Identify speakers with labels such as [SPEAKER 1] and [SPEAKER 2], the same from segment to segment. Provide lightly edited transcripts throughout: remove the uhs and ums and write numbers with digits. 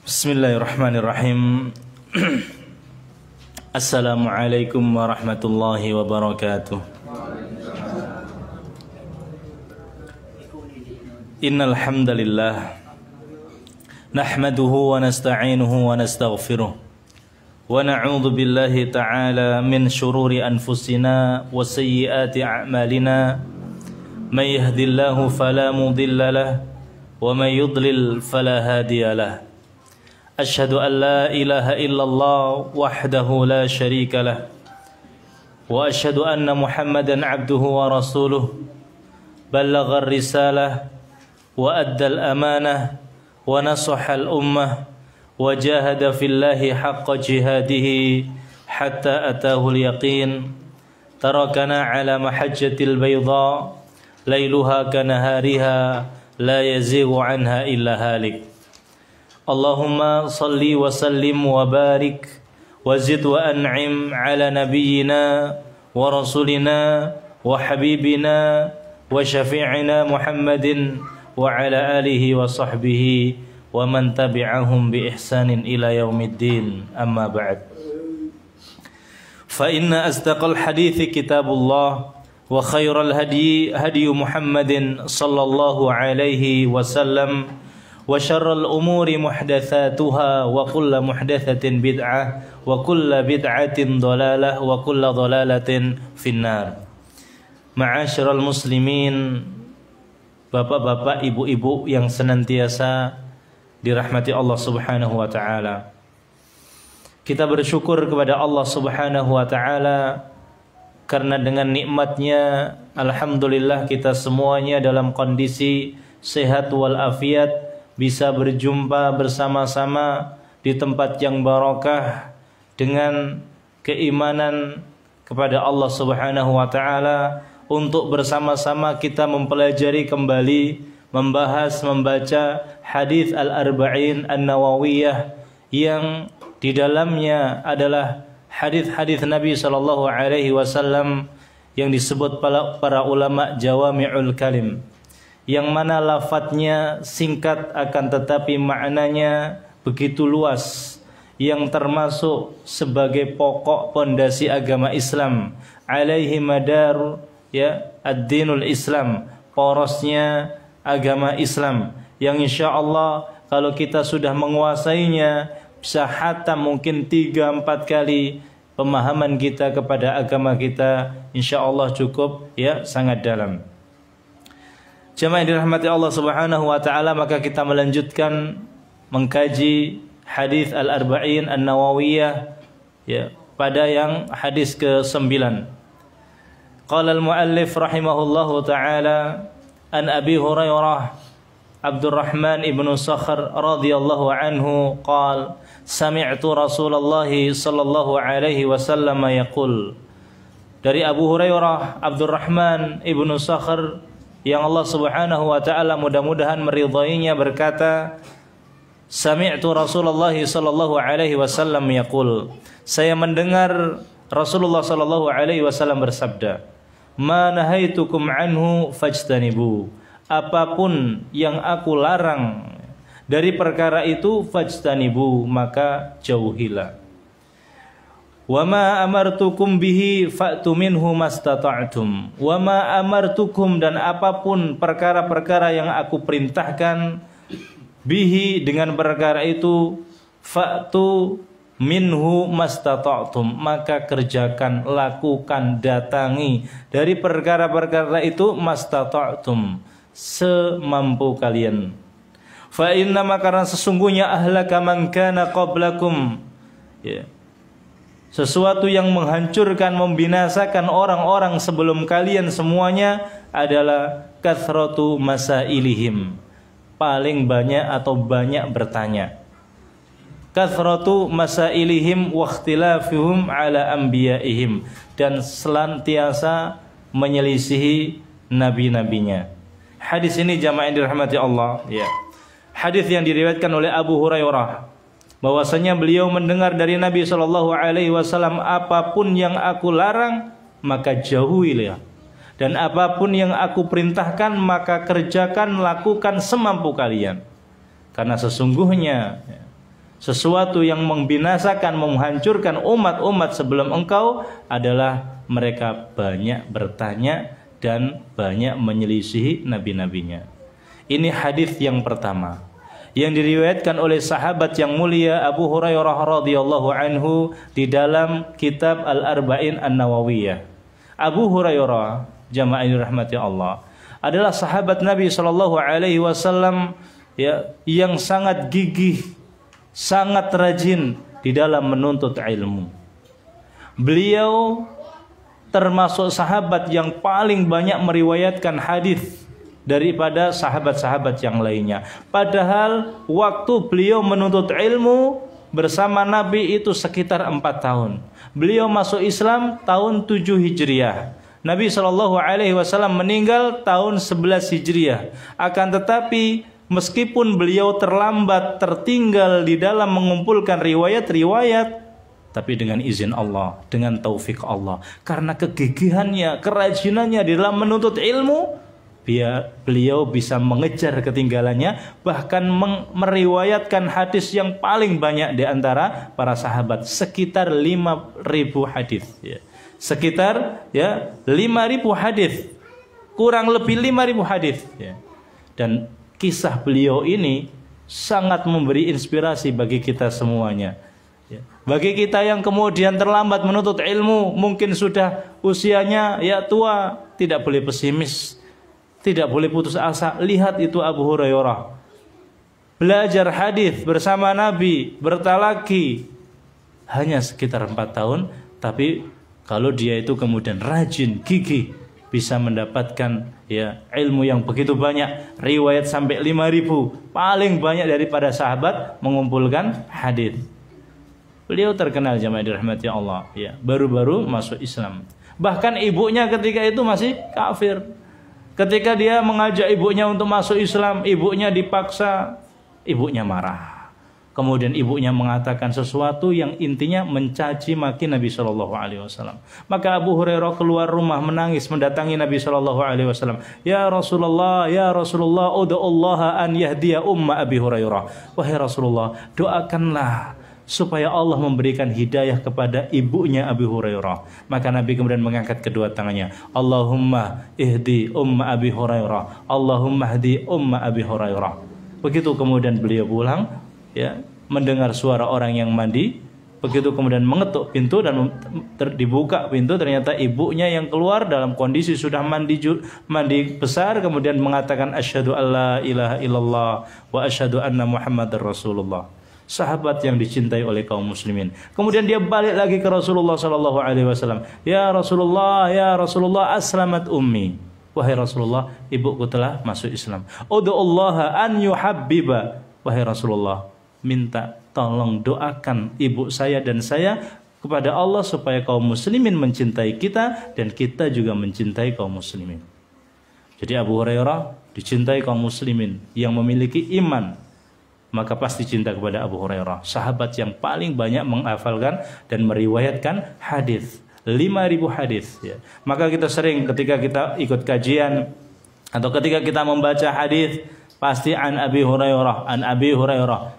[SPEAKER 1] Bismillahirrahmanirrahim. Assalamualaikum warahmatullahi wabarakatuh. Innal hamdalillah nahmaduhu wa nasta'inuhu wa nastaghfiruh wa na'udzu billahi ta'ala min shururi anfusina wa sayyiati a'malina may yahdihillahu fala mudilla lahu wa may yudlil fala hadiya lahu. Asyhadu an la ilaha illallah wahdahu la syarika lah wa asyhadu anna Muhammadan abduhu wa rasuluh ballagha ar-risalah wa addal amanah wa nasaha al-ummah wa jahada fillahi haqqa jihadihi hatta atahu al-yaqin tarakana ala mahajjatil bayda lailuha kanahariha la yazighu anha illa halik. Allahumma salli wa sallim wa barik wa zid wa an'im ala nabiyyina wa rasulina wa habibina wa syafi'ina Muhammadin wa ala alihi wa sahbihi wa man tabi'ahum bi ihsanin ila yaumiddin, amma ba'd. Fa inna asdaqal hadithi kitabullah wa khairal hadi hadi Muhammadin sallallahu alaihi wasallam wa syarrul umuri muhdatsatuha wa kullu muhdatsatin bid'ah wa kullu bid'atin dhalalah wa kullu dhalalatin finnar. Ma'asyiral muslimin, bapak-bapak, ibu-ibu yang senantiasa dirahmati Allah Subhanahu wa taala. Kita bersyukur kepada Allah Subhanahu wa taala karena dengan nikmatnya alhamdulillah kita semuanya dalam kondisi sehat walafiat, bisa berjumpa bersama-sama di tempat yang barakah dengan keimanan kepada Allah Subhanahu wa taala untuk bersama-sama kita mempelajari kembali, membahas, membaca hadis Al-Arba'in An-Nawawiyah yang di dalamnya adalah hadis-hadis Nabi sallallahu alaihi wasallam yang disebut para ulama Jawami'ul Kalim, yang mana lafadznya singkat akan tetapi maknanya begitu luas, yang termasuk sebagai pokok pondasi agama Islam, alaihi madar ya ad-dinul Islam, porosnya agama Islam, yang insyaallah kalau kita sudah menguasainya bisa hatam mungkin 3-4 kali pemahaman kita kepada agama kita insyaallah cukup ya sangat dalam. Jemaah yang dirahmati Allah Subhanahu wa taala, maka kita melanjutkan mengkaji hadis Al-Arba'in An-Nawawiyah ya pada yang hadis ke-9. Qala al-muallif rahimahullahu taala an Abi Hurairah Abdurrahman ibnu Sakhr radhiyallahu anhu qala sami'tu Rasulullah sallallahu alaihi wasallam yaqul. Dari Abu Hurairah Abdurrahman ibnu Sakhr yang Allah Subhanahu wa taala mudah-mudahan meridainya berkata, sami'tu Rasulullah sallallahu alaihi wasallam yaqul, saya mendengar Rasulullah sallallahu alaihi wasallam bersabda, ma nahaitukum anhu fajtanibu, apapun yang aku larang dari perkara itu fajtanibu, maka jauhilah. Wa ma amartukum bihi fa'tu minhu mastata'tum. Wa ma amartukum, dan apapun perkara-perkara yang aku perintahkan, bihi, dengan perkara itu, fa'tu minhu mastata'tum, maka kerjakan, lakukan, datangi dari perkara-perkara itu mastata'tum, semampu kalian. Fa inna, karena sesungguhnya ahlaka man kana qablakum ya, sesuatu yang menghancurkan, membinasakan orang-orang sebelum kalian semuanya adalah kathratu masailihim, paling banyak atau banyak bertanya. Kathratu masailihim wa ikhtilafihim ala anbiya'ihim, dan senantiasa menyelisihi nabi-nabinya. Hadis ini jamaah yang dirahmati Allah ya. Hadis yang diriwayatkan oleh Abu Hurairah bahwasanya beliau mendengar dari Nabi sallallahu alaihi wasallam, apapun yang aku larang maka jauhilah, dan apapun yang aku perintahkan maka kerjakan, lakukan semampu kalian. Karena sesungguhnya sesuatu yang membinasakan, menghancurkan umat-umat sebelum engkau adalah mereka banyak bertanya dan banyak menyelisihi nabi-nabinya. Ini hadis yang pertama yang diriwayatkan oleh sahabat yang mulia Abu Hurairah radhiyallahu anhu di dalam kitab Al-Arba'in An-Nawawiyah. Abu Hurairah, jamaah dirahmati Allah, adalah sahabat Nabi sallallahu alaihi wasallam ya, yang sangat gigih, sangat rajin di dalam menuntut ilmu. Beliau termasuk sahabat yang paling banyak meriwayatkan hadis daripada sahabat-sahabat yang lainnya. Padahal waktu beliau menuntut ilmu bersama Nabi itu sekitar 4 tahun. Beliau masuk Islam tahun 7 Hijriah. Nabi SAW meninggal tahun 11 Hijriah. Akan tetapi meskipun beliau terlambat, tertinggal di dalam mengumpulkan riwayat-riwayat, tapi dengan izin Allah, dengan taufik Allah, karena kegigihannya, kerajinannya di dalam menuntut ilmu, beliau bisa mengejar ketinggalannya, bahkan meriwayatkan hadis yang paling banyak di antara para sahabat, sekitar 5.000 hadis ya. Sekitar ya 5.000 hadis, kurang lebih 5.000 hadis ya. Dan kisah beliau ini sangat memberi inspirasi bagi kita semuanya ya. Bagi kita yang kemudian terlambat menuntut ilmu, mungkin sudah usianya ya tua, tidak boleh pesimis, tidak boleh putus asa. Lihat itu Abu Hurairah belajar hadis bersama Nabi, bertalaki hanya sekitar 4 tahun, tapi kalau dia itu kemudian rajin, gigih, bisa mendapatkan ya ilmu yang begitu banyak, riwayat sampai 5.000, paling banyak daripada sahabat mengumpulkan hadis. Beliau terkenal, jamaah dirahmati Allah ya, baru-baru masuk Islam. Bahkan ibunya ketika itu masih kafir. Ketika dia mengajak ibunya untuk masuk Islam, ibunya dipaksa, ibunya marah. Kemudian ibunya mengatakan sesuatu yang intinya mencaci maki Nabi SAW. Maka Abu Hurairah keluar rumah menangis mendatangi Nabi SAW. Ya Rasulullah, ud'ullaha an yahdiya umma Abi Hurairah. Wahai Rasulullah, doakanlah supaya Allah memberikan hidayah kepada ibunya Abu Hurairah. Maka Nabi kemudian mengangkat kedua tangannya, Allahumma ihdi umma Abi Hurairah, Allahumma ihdi umma Abi Hurairah. Begitu kemudian beliau pulang ya, mendengar suara orang yang mandi. Begitu kemudian mengetuk pintu dan dibuka pintu, ternyata ibunya yang keluar dalam kondisi sudah mandi besar, kemudian mengatakan asyhadu alla ilaha illallah wa asyhadu anna Muhammadar Rasulullah. Sahabat yang dicintai oleh kaum muslimin. Kemudian dia balik lagi ke Rasulullah sallallahu alaihi wasallam. Ya Rasulullah, aslamat ummi. Wahai Rasulullah, ibuku telah masuk Islam. Ud'ullaha an yuhabbiba. Wahai Rasulullah, minta tolong doakan ibu saya dan saya kepada Allah supaya kaum muslimin mencintai kita dan kita juga mencintai kaum muslimin. Jadi Abu Hurairah dicintai kaum muslimin yang memiliki iman, maka pasti cinta kepada Abu Hurairah, sahabat yang paling banyak menghafalkan dan meriwayatkan hadis, 5.000 hadis ya. Maka kita sering ketika kita ikut kajian atau ketika kita membaca hadis, pasti an Abi Hurairah.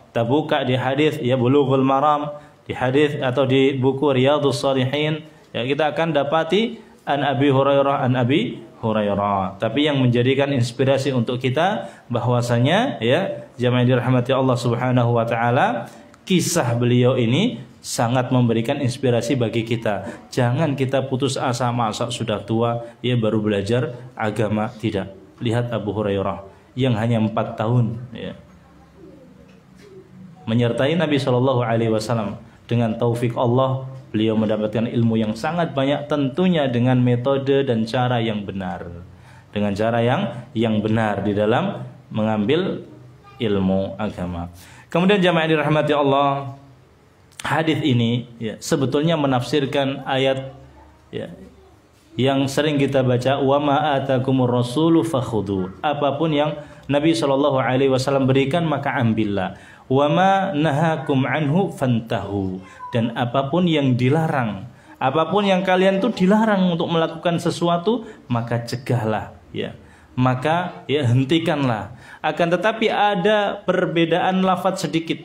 [SPEAKER 1] Kita buka di hadis ya Bulughul Maram, di hadis atau di buku Riyadhus Shalihin ya, kita akan dapati an Abi Hurairah. Tapi yang menjadikan inspirasi untuk kita bahwasanya ya jamaah dirahmati Allah Subhanahu wa taala, kisah beliau ini sangat memberikan inspirasi bagi kita. Jangan kita putus asa, masa sudah tua ya baru belajar agama, tidak. Lihat Abu Hurairah yang hanya 4 tahun ya, menyertai Nabi SAW. Dengan taufik Allah, beliau mendapatkan ilmu yang sangat banyak, tentunya dengan metode dan cara yang benar. Dengan cara yang benar di dalam mengambil ilmu agama. Kemudian jamaah dirahmati Allah, hadis ini ya, sebetulnya menafsirkan ayat ya, yang sering kita baca, wa ma atakumur rasulu fakhudhu. Apapun yang Nabi SAW berikan maka ambillah. Wa ma nahakum anhu fantahu. Dan apapun yang dilarang, apapun yang kalian tuh dilarang untuk melakukan sesuatu, maka cegahlah ya. Maka ya hentikanlah. Akan tetapi ada perbedaan lafaz sedikit.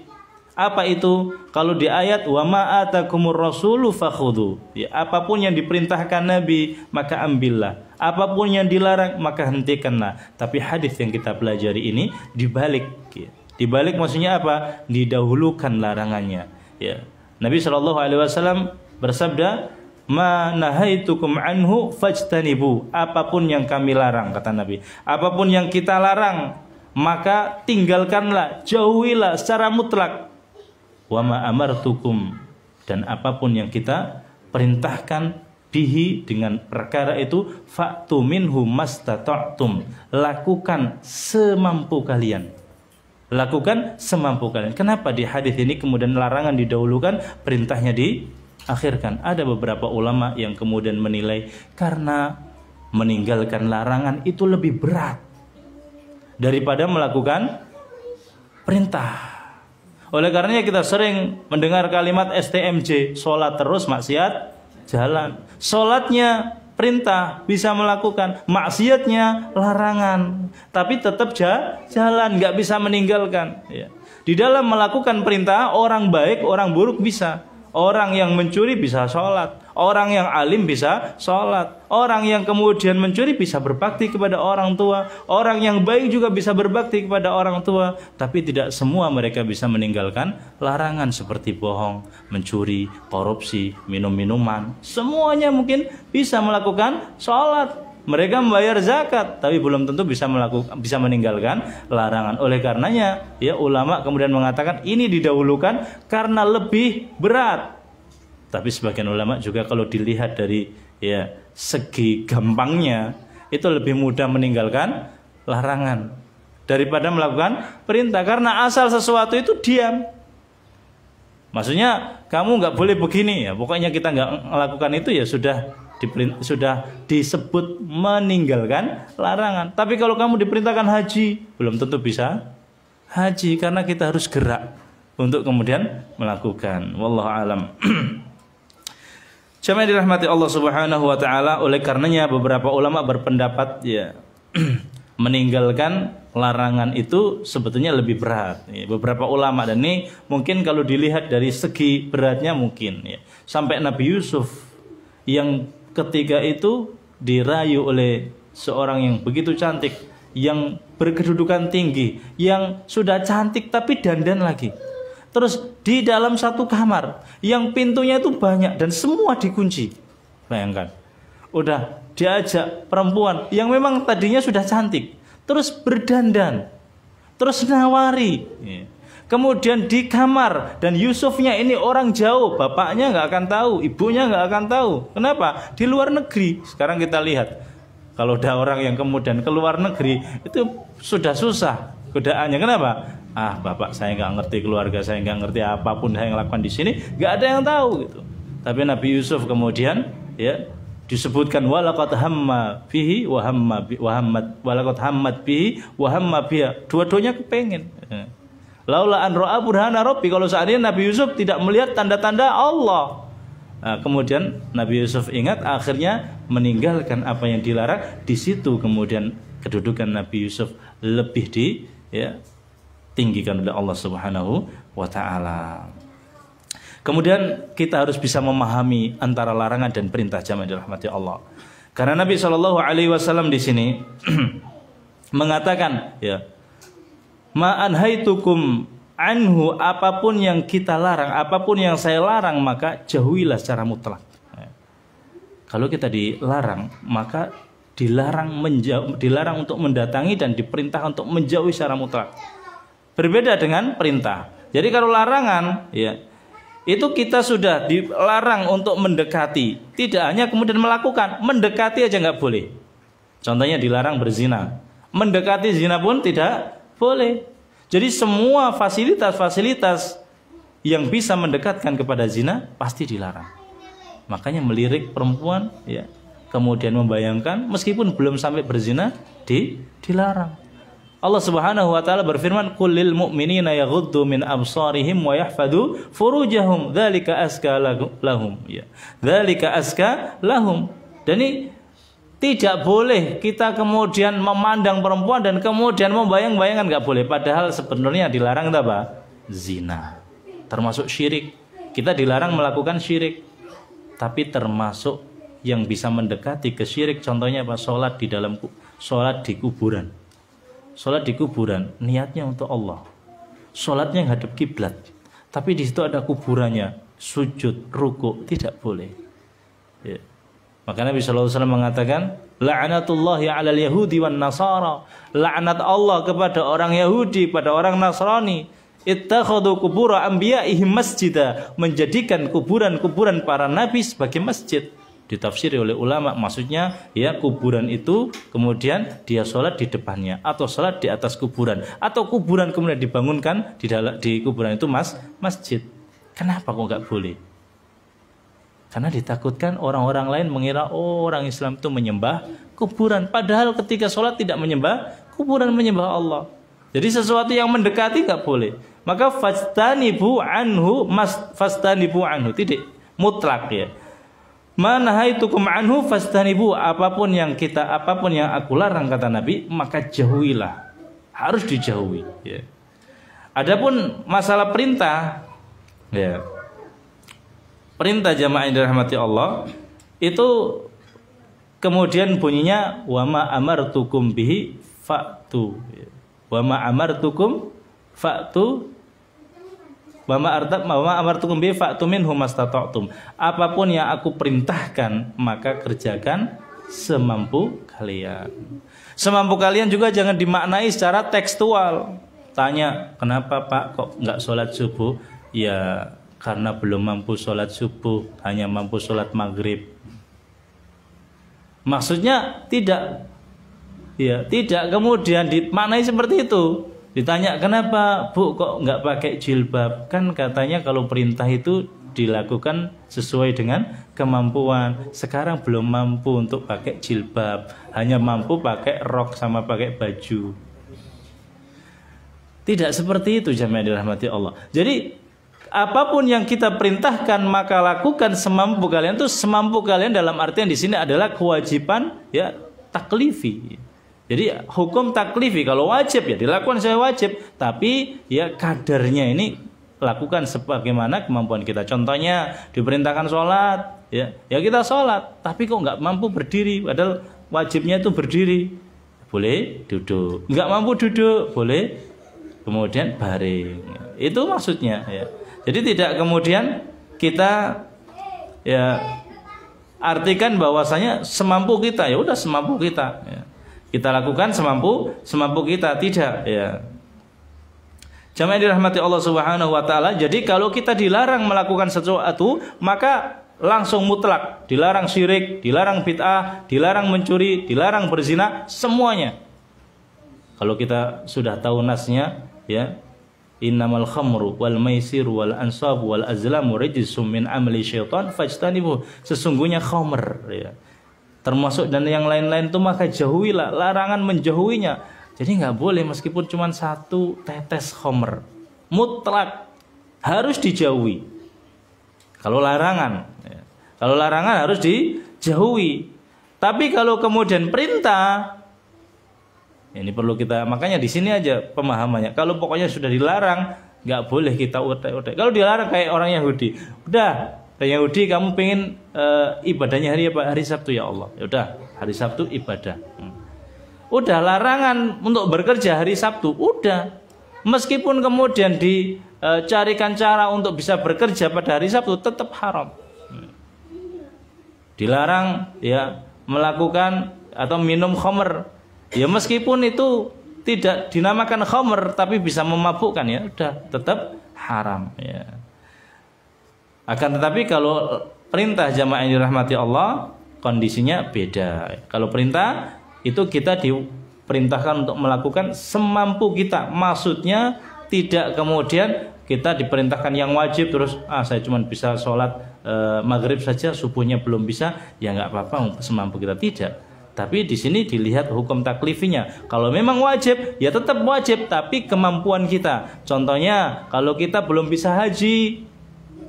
[SPEAKER 1] Apa itu? Kalau di ayat wa ma atakumur rasulu fakhudhu, ya, apapun yang diperintahkan Nabi maka ambillah, apapun yang dilarang maka hentikanlah. Tapi hadis yang kita pelajari ini dibalik, ya. Dibalik maksudnya apa? Didahulukan larangannya, ya. Nabi SAW bersabda, ma nahaitukum anhu fajtanibu, apapun yang kami larang, kata Nabi, apapun yang kita larang maka tinggalkanlah, jauhilah secara mutlak. Wa ma amartukum, dan apapun yang kita perintahkan bihi, dengan perkara itu, fa'tu minhu mastata'tum, lakukan semampu kalian. Lakukan semampu kalian. Kenapa di hadis ini kemudian larangan didahulukan, perintahnya diakhirkan? Ada beberapa ulama yang kemudian menilai karena meninggalkan larangan itu lebih berat daripada melakukan perintah. Oleh karenanya kita sering mendengar kalimat STMJ, sholat terus maksiat jalan. Sholatnya perintah, bisa melakukan, maksiatnya larangan, tapi tetap jalan, nggak bisa meninggalkan, ya. Di dalam melakukan perintah, orang baik, orang buruk bisa. Orang yang mencuri bisa sholat, orang yang alim bisa sholat, orang yang kemudian mencuri bisa berbakti kepada orang tua, orang yang baik juga bisa berbakti kepada orang tua. Tapi tidak semua mereka bisa meninggalkan larangan seperti bohong, mencuri, korupsi, minum-minuman. Semuanya mungkin bisa melakukan sholat, mereka membayar zakat, tapi belum tentu bisa meninggalkan larangan. Oleh karenanya, ya, ulama kemudian mengatakan ini didahulukan karena lebih berat. Tapi sebagian ulama juga kalau dilihat dari, ya, segi gampangnya, itu lebih mudah meninggalkan larangan daripada melakukan perintah, karena asal sesuatu itu diam. Maksudnya kamu nggak boleh begini, ya, pokoknya kita nggak melakukan itu, ya sudah disebut meninggalkan larangan. Tapi kalau kamu diperintahkan haji, belum tentu bisa haji, karena kita harus gerak untuk kemudian melakukan. Wallahu alam. Jemaah dirahmati Allah Subhanahu wa taala, oleh karenanya beberapa ulama berpendapat, ya, meninggalkan larangan itu sebetulnya lebih berat, ya. Beberapa ulama, dan ini mungkin kalau dilihat dari segi beratnya mungkin, ya, sampai Nabi Yusuf yang ketika itu dirayu oleh seorang yang begitu cantik, yang berkedudukan tinggi, yang sudah cantik tapi dandan lagi. Terus di dalam satu kamar yang pintunya itu banyak dan semua dikunci. Bayangkan, udah diajak perempuan yang memang tadinya sudah cantik, terus berdandan, terus nawari. Kemudian di kamar, dan Yusufnya ini orang jauh, bapaknya nggak akan tahu, ibunya nggak akan tahu. Kenapa? Di luar negeri. Sekarang kita lihat, kalau ada orang yang kemudian ke luar negeri itu sudah susah godaannya. Kenapa? Ah, bapak saya nggak ngerti, keluarga saya nggak ngerti, apapun saya yang lakukan di sini nggak ada yang tahu gitu. Tapi Nabi Yusuf kemudian, ya, disebutkan walaqad hamma bihi wa hammat bihi wa hamma biha. Dua-duanya kepengen. Laula an ra'a burhana rabbi, kalau seandainya Nabi Yusuf tidak melihat tanda-tanda Allah. Nah, kemudian Nabi Yusuf ingat, akhirnya meninggalkan apa yang dilarang. Di situ kemudian kedudukan Nabi Yusuf lebih tinggikan oleh Allah Subhanahu wa taala. Kemudian kita harus bisa memahami antara larangan dan perintah, jamaah dirahmati Allah. Karena Nabi SAW di sini mengatakan, ya, ma anhaitukum anhu, apapun yang kita larang, apapun yang saya larang maka jauhilah secara mutlak. Kalau kita dilarang, maka dilarang untuk mendatangi, dan diperintah untuk menjauhi secara mutlak. Berbeda dengan perintah. Jadi kalau larangan, ya, itu kita sudah dilarang untuk mendekati, tidak hanya kemudian melakukan, mendekati aja nggak boleh. Contohnya dilarang berzina, mendekati zina pun tidak boleh. Jadi semua fasilitas-fasilitas yang bisa mendekatkan kepada zina pasti dilarang. Makanya melirik perempuan, ya, kemudian membayangkan meskipun belum sampai berzina dilarang. Allah Subhanahu wa taala berfirman, qul lil mu'minina yaghuddu min absarihim wa yahfadhu furujahum dzalika azka lahum, ya. Dzalika azka lahum. Dan ini tidak boleh kita kemudian memandang perempuan dan kemudian membayang-bayangkan, nggak boleh. Padahal sebenarnya dilarang apa? Zina. termasuk syirik. Kita dilarang melakukan syirik, tapi termasuk yang bisa mendekati ke syirik. Contohnya apa? Sholat di kuburan. Sholat di kuburan niatnya untuk Allah. Sholatnya ngadep kiblat, tapi di situ ada kuburannya, sujud, ruku, tidak boleh. Ya. Maka Nabi SAW mengatakan, la'natullahi 'alal yahudi wan nasara. Laknat Allah kepada orang Yahudi, pada orang Nasrani. Ittakhadhu qubur anbiya'ihim masjidah, menjadikan kuburan-kuburan para nabi sebagai masjid. Ditafsiri oleh ulama, maksudnya ya kuburan itu kemudian dia sholat di depannya, atau sholat di atas kuburan, atau kuburan kemudian dibangunkan di kuburan itu masjid. Kenapa kok nggak boleh? Karena ditakutkan orang-orang lain mengira orang Islam itu menyembah kuburan, padahal ketika sholat tidak menyembah kuburan, menyembah Allah. Jadi sesuatu yang mendekati nggak boleh. Maka fastanibu anhu, titik, mutlak ya. Manahaitukum anhu fastanibu, apapun yang aku larang kata Nabi, maka jauhilah, harus dijauhi ya. Adapun masalah perintah ya, perintah jamaah yang dirahmati Allah itu kemudian bunyinya wa ma amartukum bihi fa'tu, wa ma amartukum fa'tu, wa ma amartukum bihi fa'tu minhu mastata'tum. Apapun yang aku perintahkan maka kerjakan semampu kalian. Semampu kalian juga jangan dimaknai secara tekstual. Tanya, kenapa Pak kok nggak sholat subuh? Ya karena belum mampu sholat subuh, hanya mampu sholat maghrib. Maksudnya tidak kemudian dimaknai seperti itu. Ditanya, kenapa Bu kok nggak pakai jilbab? Kan katanya kalau perintah itu dilakukan sesuai dengan kemampuan. Sekarang belum mampu untuk pakai jilbab, hanya mampu pakai rok sama pakai baju. Tidak seperti itu jamaah dirahmati Allah. Jadi apapun yang kita perintahkan maka lakukan semampu kalian. Itu semampu kalian dalam artian di sini adalah kewajiban ya taklifi. Jadi hukum taklifi, kalau wajib ya dilakukan sesuai wajib, tapi ya kadarnya ini lakukan sebagaimana kemampuan kita. Contohnya diperintahkan sholat, ya kita sholat, tapi kok nggak mampu berdiri, padahal wajibnya itu berdiri, boleh duduk. Nggak mampu duduk, boleh kemudian baring. Itu maksudnya ya. Jadi tidak kemudian kita ya artikan bahwasanya semampu kita, ya udah semampu kita. Ya. Kita lakukan semampu kita, tidak ya. Jamaah dirahmati Allah Subhanahu wa taala. Jadi kalau kita dilarang melakukan sesuatu, maka langsung mutlak, dilarang syirik, dilarang bid'ah, dilarang mencuri, dilarang berzina, semuanya. Kalau kita sudah tahu nasnya ya, innamal khamru wal maisir wal ansab wal azlamu rijsum min amali syaitan fajtanibuh. Sesungguhnya khamr ya, termasuk dan yang lain-lain itu maka jauhilah, larangan menjauhinya. Jadi nggak boleh meskipun cuma 1 tetes khamr, mutlak harus dijauhi. Kalau larangan harus dijauhi. Tapi kalau kemudian perintah, ini perlu kita, makanya di sini aja pemahamannya. Kalau pokoknya sudah dilarang, nggak boleh kita utek-utek. Kalau dilarang kayak orang Yahudi, udah Yahudi kamu pengen ibadahnya hari apa? Hari Sabtu ya Allah. Ya udah, hari Sabtu ibadah. Udah larangan untuk bekerja hari Sabtu, udah. Meskipun kemudian dicarikan cara untuk bisa bekerja pada hari Sabtu, tetap haram. Dilarang ya melakukan atau minum khamr. Ya meskipun itu tidak dinamakan khamr tapi bisa memabukkan, ya udah tetap haram ya. Akan tetapi kalau perintah jamaah yang dirahmati Allah kondisinya beda. Kalau perintah itu kita diperintahkan untuk melakukan semampu kita. Maksudnya tidak kemudian kita diperintahkan yang wajib terus saya cuma bisa sholat maghrib saja, subuhnya belum bisa, ya nggak apa-apa semampu kita, tidak. Tapi di sini dilihat hukum taklifinya. Kalau memang wajib ya tetap wajib, tapi kemampuan kita. Contohnya kalau kita belum bisa haji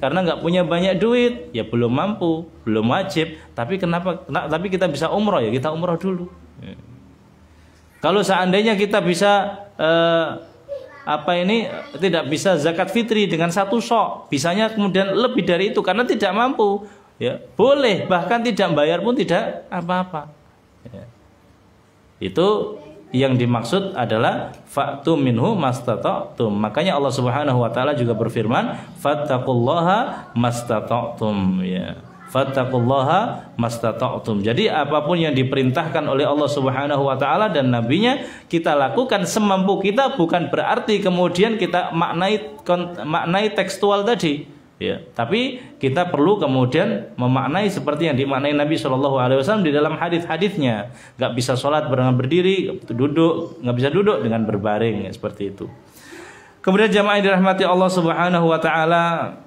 [SPEAKER 1] karena nggak punya banyak duit, ya belum mampu, belum wajib. Tapi tapi kita bisa umroh, ya kita umroh dulu. Kalau seandainya kita bisa apa ini tidak bisa zakat fitri dengan 1 sok, bisanya kemudian lebih dari itu karena tidak mampu, ya boleh, bahkan tidak bayar pun tidak apa-apa. Ya. Itu yang dimaksud adalah fa'tu minhu mastata'tum. Makanya Allah Subhanahu wa taala juga berfirman, fattaqullaha mastata'tum, ya. Fattaqullaha mastata'tum. Jadi apapun yang diperintahkan oleh Allah Subhanahu wa taala dan nabinya kita lakukan semampu kita, bukan berarti kemudian kita maknai tekstual tadi, ya. Tapi kita perlu kemudian memaknai seperti yang dimaknai Nabi SAW di dalam hadis-hadisnya. Enggak bisa sholat dengan berdiri, duduk, enggak bisa duduk dengan berbaring, ya, seperti itu. Kemudian jamaah yang dirahmati Allah Subhanahu wa taala,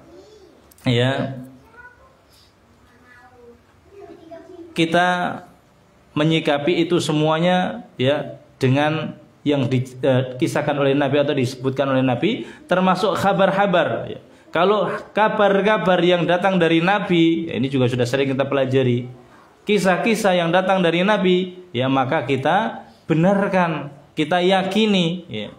[SPEAKER 1] ya, kita menyikapi itu semuanya, ya, dengan yang dikisahkan oleh Nabi atau disebutkan oleh Nabi, termasuk kabar-kabar, ya. Kalau kabar-kabar yang datang dari Nabi, ya, ini juga sudah sering kita pelajari, kisah-kisah yang datang dari Nabi, ya, maka kita benarkan, kita yakini, ya.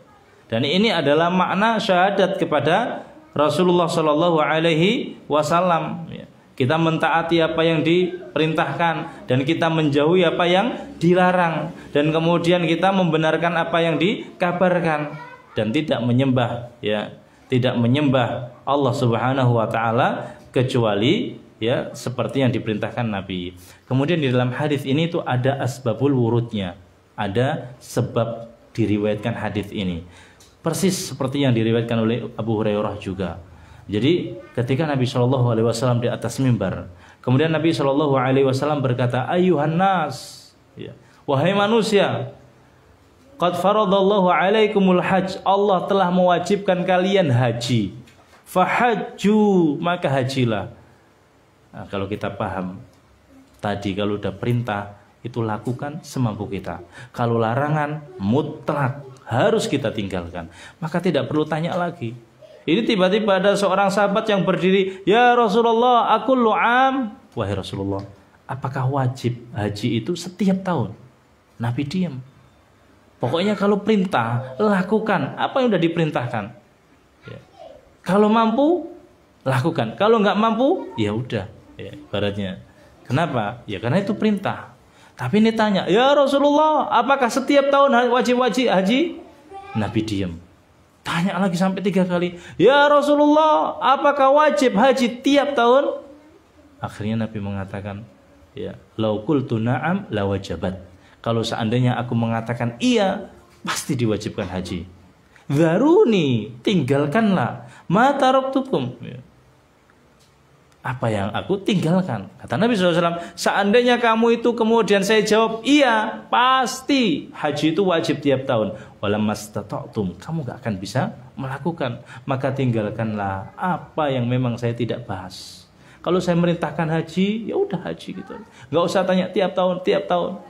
[SPEAKER 1] Dan ini adalah makna syahadat kepada Rasulullah Shallallahu Alaihi Wasallam, ya. Kita mentaati apa yang diperintahkan dan kita menjauhi apa yang dilarang, dan kemudian kita membenarkan apa yang dikabarkan dan tidak menyembah, ya, tidak menyembah Allah Subhanahu wa taala kecuali, ya, seperti yang diperintahkan Nabi. Kemudian di dalam hadis ini itu ada asbabul wurudnya, ada sebab diriwayatkan hadis ini. Persis seperti yang diriwayatkan oleh Abu Hurairah juga. Jadi ketika Nabi SAW di atas mimbar, kemudian Nabi SAW berkata, ayuhan nas, ya, wahai manusia, qad faradallahu alaikumul hajj, Allah telah mewajibkan kalian haji, fahajju, maka hajilah. Nah, kalau kita paham tadi, kalau udah perintah itu lakukan semampu kita, kalau larangan mutlak harus kita tinggalkan, maka tidak perlu tanya lagi. Ini tiba-tiba ada seorang sahabat yang berdiri, ya Rasulullah, aku lu'am. Wahai Rasulullah, apakah wajib haji itu setiap tahun? Nabi diam. Pokoknya kalau perintah, lakukan apa yang sudah diperintahkan, ya. Kalau mampu, lakukan. Kalau nggak mampu, ya udah, ya, ibaratnya. Kenapa? Ya karena itu perintah. Tapi ini tanya, ya Rasulullah, apakah setiap tahun wajib haji? Nabi diam. Tanya lagi sampai 3 kali. Ya Rasulullah, apakah wajib haji tiap tahun? Akhirnya Nabi mengatakan, ya, lau qultu na'am la wajabat. Kalau seandainya aku mengatakan iya, pasti diwajibkan haji. Dharuni, tinggalkanlah. Ma taraktukum. Ya. Apa yang aku tinggalkan? Kata Nabi SAW, seandainya kamu itu kemudian saya jawab iya, pasti haji itu wajib tiap tahun. Walam mastata'tum, kamu gak akan bisa melakukan. Maka tinggalkanlah apa yang memang saya tidak bahas. Kalau saya merintahkan haji, ya udah haji gitu. Gak usah tanya tiap tahun.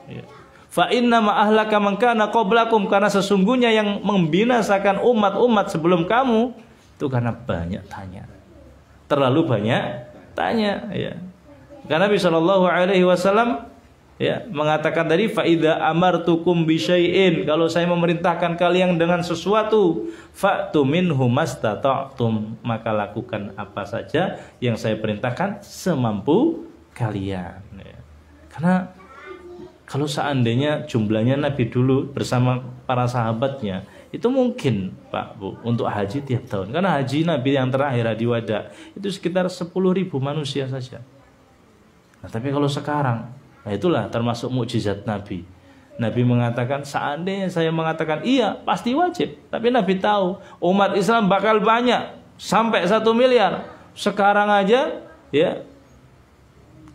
[SPEAKER 1] Ya. Fa inna ma ahlaka man kana qablakum, karena sesungguhnya yang membinasakan umat-umat sebelum kamu itu karena banyak tanya. Terlalu banyak tanya, ya. Karena Nabi Shallallahu Alaihi Wasallam, ya, mengatakan tadi, faida amartukum bisyai'in, kalau saya memerintahkan kalian dengan sesuatu, fa'tu minhu mastata'tum, maka lakukan apa saja yang saya perintahkan semampu kalian, ya. Karena kalau seandainya jumlahnya Nabi dulu bersama para sahabatnya itu mungkin, Pak Bu, untuk haji tiap tahun. Karena haji Nabi yang terakhir, haji wada, itu sekitar 10.000 manusia saja. Nah, tapi kalau sekarang, nah itulah termasuk mukjizat Nabi. Nabi mengatakan, seandainya saya mengatakan iya, pasti wajib. Tapi Nabi tahu umat Islam bakal banyak, sampai 1 miliar. Sekarang aja, ya,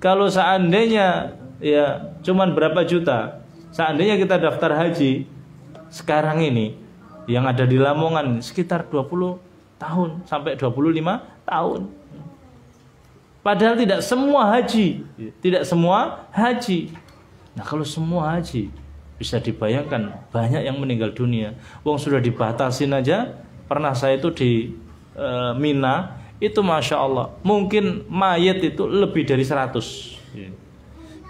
[SPEAKER 1] kalau seandainya, ya, cuman berapa juta. Seandainya kita daftar haji sekarang ini, yang ada di Lamongan sekitar 20 tahun sampai 25 tahun. Padahal tidak semua haji. Nah, kalau semua haji, bisa dibayangkan banyak yang meninggal dunia. Wong sudah dibatasin aja. Pernah saya itu di Mina, itu Masya Allah, mungkin mayat itu lebih dari 100.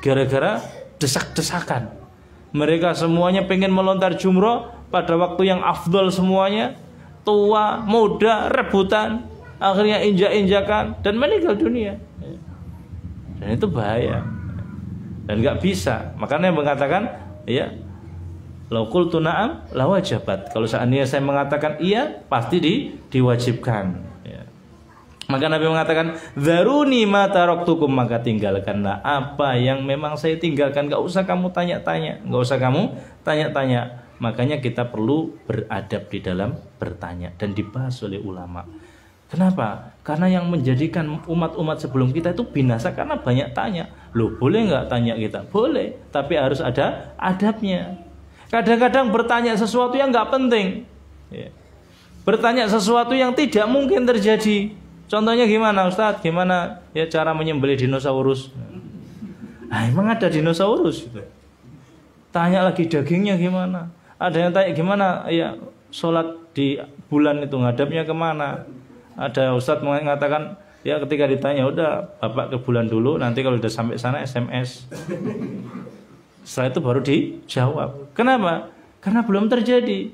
[SPEAKER 1] Gara-gara desak-desakan. Mereka semuanya pengen melontar jumroh pada waktu yang afdol semuanya, tua, muda, rebutan, akhirnya injak-injakan dan meninggal dunia. Dan itu bahaya. Dan nggak bisa. Makanya mengatakan, ya, lau qultu na'am la wajabat. Kalau seandainya saya mengatakan iya, pasti diwajibkan. Ya. Maka Nabi mengatakan, dzaruni ma taraktukum, maka tinggalkanlah apa yang memang saya tinggalkan. Nggak usah kamu tanya-tanya, nggak usah kamu tanya-tanya. Makanya kita perlu beradab di dalam bertanya dan dibahas oleh ulama. Kenapa? Karena yang menjadikan umat-umat sebelum kita itu binasa karena banyak tanya. Loh, boleh nggak tanya kita? Boleh, tapi harus ada adabnya. Kadang-kadang bertanya sesuatu yang nggak penting, ya. Bertanya sesuatu yang tidak mungkin terjadi. Contohnya gimana, Ustadz? Gimana ya cara menyembelih dinosaurus? Emang ada dinosaurus? Tanya lagi dagingnya gimana? Ada yang tanya gimana ya sholat di bulan itu ngadapnya kemana? Ada Ustadz mengatakan ya ketika ditanya udah bapak ke bulan dulu, nanti kalau udah sampai sana SMS. Setelah itu baru dijawab. Kenapa? Karena belum terjadi.